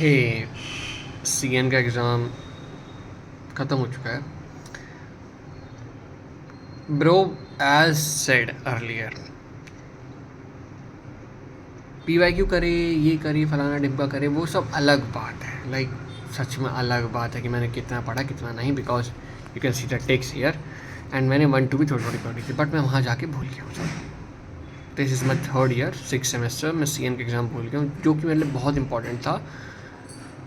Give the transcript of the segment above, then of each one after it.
हे CN का exam ख़त्म हो चुका है bro. As said earlier, PYQ करे, ये करे, फलाना डिब्बा करे, वो सब अलग बात है. लाइक सच में अलग बात है कि मैंने कितना पढ़ा कितना नहीं, because you can see the text here. And मैंने 1-2 भी थोड़ी थोड़ी पढ़ी थी, बट मैं वहाँ जाके भूल गया हूँ. This is my 3rd year 6th semester. मैं सीएन का एग्ज़ाम भूल गया हूँ, जो कि मेरे लिए बहुत इंपॉर्टेंट था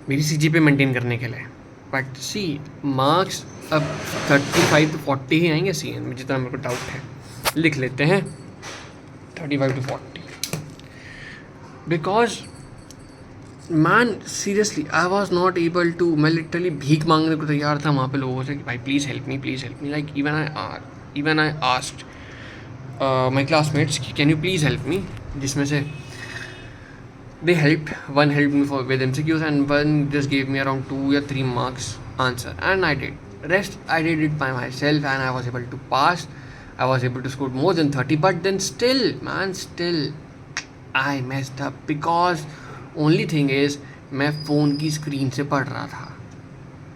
मेरी सीजीपीए मेंटेन करने के लिए. बट सी मार्क्स अब 35 to 40 ही आएंगे सीएन में, जितना मेरे को डाउट है. लिख लेते हैं 35 to 40, because man seriously I was not able to. मैं लिटरली भीख मांगने को तैयार था वहाँ पे लोगों से कि भाई please help me. Like even I asked my classmates कि can you please help me, जिसमें से they helped. One helped me for with MCQs and one just gave me around 2 or 3 marks answer, and I did. Rest I did it by myself and I was able to pass. I was able to score more than 30, but then still I messed up because only thing is मैं phone की screen से पढ़ रहा था.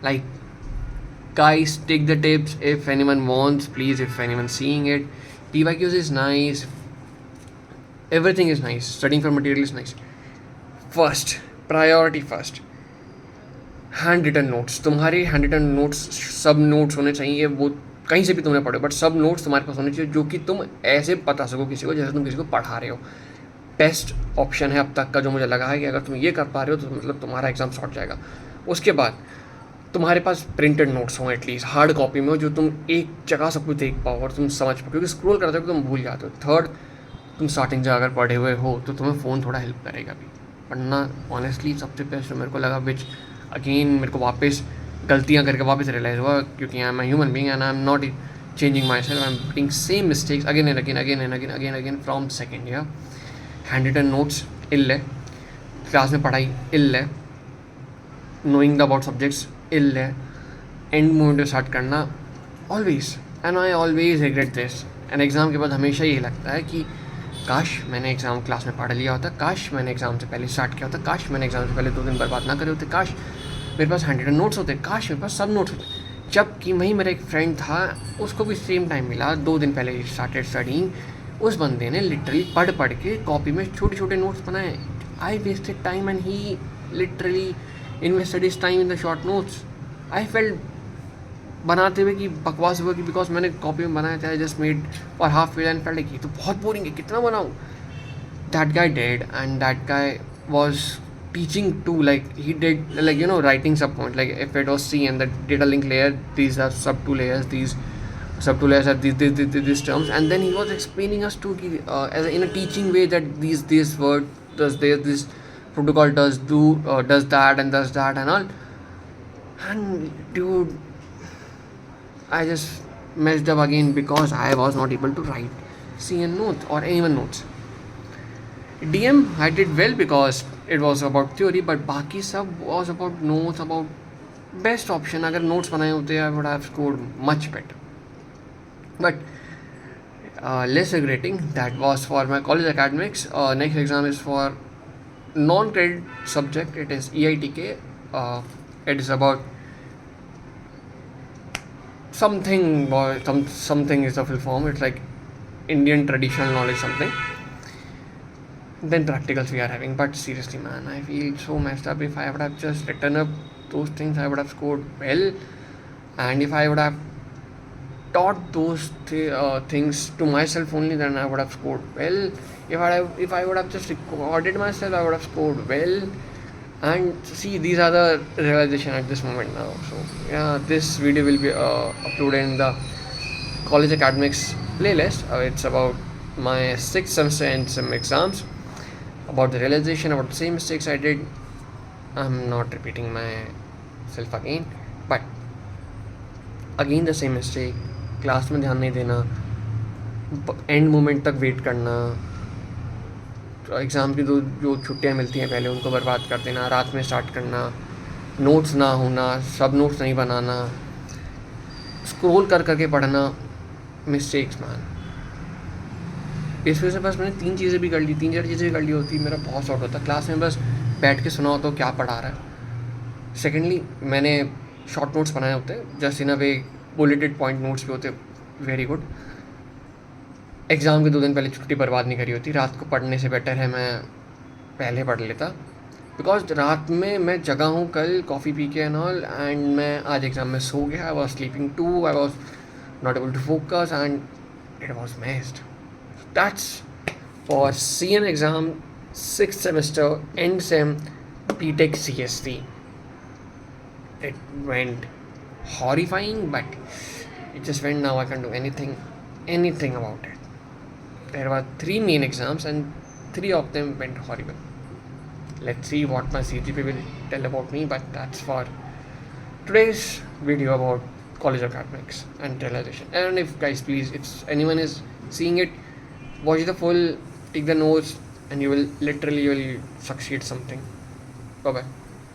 Like guys, take the tips if anyone wants, please, if anyone seeing it. PYQs is nice, everything is nice, studying for material is nice. First priority first, hand written notes. तुम्हारे hand written notes, सब notes होने चाहिए. वो कहीं से भी तुमने पढ़े, बट सब नोट्स तुम्हारे पास होने चाहिए जो कि तुम ऐसे बता सको किसी को जैसे तुम किसी को पढ़ा रहे हो. बेस्ट ऑप्शन है अब तक का जो मुझे लगा है कि अगर तुम ये कर पा रहे हो तो मतलब तुम्हारा एग्ज़ाम सॉर्ट जाएगा. उसके बाद तुम्हारे पास प्रिंटेड नोट्स हों, एटलीस्ट हार्ड कॉपी में हो, जो तुम एक जगह सब कुछ देख पाओ और तुम समझ पाओ, क्योंकि स्क्रॉल करते हो तुम भूल जाते हो. थर्ड, तुम स्टार्टिंग से अगर पढ़े हुए हो तो तुम्हें फ़ोन थोड़ा हेल्प करेगा भी. पढ़ना ऑनेस्टली सबसे बेस्ट मेरे को लगा, विच अगेन मेरे को वापस गलतियाँ करके वापस रियलाइज़ हुआ, क्योंकि I am a human being and I am not changing myself. I am doing same mistakes again and again from second year. Hand written notes इल है, क्लास में पढ़ाई इल है, नोइंग द अबाउट सब्जेक्ट्स इल है, and moment start करना always. And I always regret this. And exam के बाद हमेशा यही लगता है कि काश मैंने एग्ज़ाम क्लास में पढ़ लिया होता, काश मैंने एग्ज़ाम से पहले स्टार्ट किया होता, काश मैंने एग्ज़ाम से पहले 2 दिन बर्बाद ना करे होते, काश मेरे पास हैंड रिटन नोट्स होते, काश मेरे पास सब नोट्स होते. जबकि वहीं मेरा एक फ्रेंड था, उसको भी सेम टाइम मिला, 2 दिन पहले स्टार्टेड स्टडीइंग. उस बंदे ने लिटरली पढ़ के कॉपी में छोटे छोटे नोट्स बनाए. I wasted time and he literally invested his time in the short notes. I felt बनाते हुए कि बकवास हुआ कि बिकॉज मैंने कॉपी में बनाया था, जस्ट मेड और हाफ फेल एंड फेल्ट की तो बहुत बोरिंग है, कितना बनाऊँ. That guy dead and that guy was teaching to, like he dead like writing सब point, like if it was C and the data link layer, these are sub 2 layers, these sub 2 layers are these terms, and then he was explaining us to as in a teaching way that this word does this protocol does that and does that and all. And dude, I just messed up again because I was not able to write CN notes or anyone notes. DM I did well because it was about theory, but बाकी सब was about notes, about best option. अगर notes बनाए होते I would have scored much better. But less regretting, that was for my college academics. Next exam is for non-credit subject. It is EITK. It is about something is the full form. It's like Indian traditional knowledge something. Then practicals we are having. But seriously man, I feel so messed up. If I would have just written up those things, I would have scored well. And if I would have taught those things to myself only, then I would have scored well. If I would have just recorded myself, I would have scored well. And see, these are the realization at this moment now. So yeah, this video will be uploaded in the college academics playlist. It's about my 6th semester and some exams, about the realization, about the same mistakes I did. I'm not repeating myself again, but again the same mistake. Class में ध्यान नहीं देना, end moment तक wait करना, exam की जो छुट्टियाँ मिलती हैं पहले उनको बर्बाद कर देना, रात में स्टार्ट करना, नोट्स ना होना, सब नोट्स नहीं बनाना, स्क्रॉल कर करके पढ़ना, मिस्टेक्स मैन. इस वजह से बस मैंने 3 चीज़ें भी कर ली, 3-4 चीज़ें भी कर ली होती, मेरा बहुत शॉर्ट होता. क्लास में बस बैठ के सुना हो तो क्या पढ़ा रहा है, सेकेंडली मैंने शॉर्ट नोट्स बनाए होते हैं, just in a way bulleted point notes भी होते, वेरी गुड। एग्ज़ाम के 2 दिन पहले छुट्टी बर्बाद नहीं करी होती, रात को पढ़ने से बेटर है मैं पहले पढ़ लेता, बिकॉज रात में मैं जगा हूँ कल कॉफ़ी पी के एंड ऑल, एंड मैं आज एग्ज़ाम में सो गया, I was sleeping too, I was not able to focus and it was messed. That's for CM exam 6th semester end sem BTech CSC. It went horrifying, but it just went. Now I can't do anything about it. There were 3 main exams and 3 of them went horrible. Let's see what my CGP will tell about me, but that's for today's video about college academics and realization. And if guys, please, if anyone is seeing it, watch the full, take the notes, and you will succeed something. Bye bye.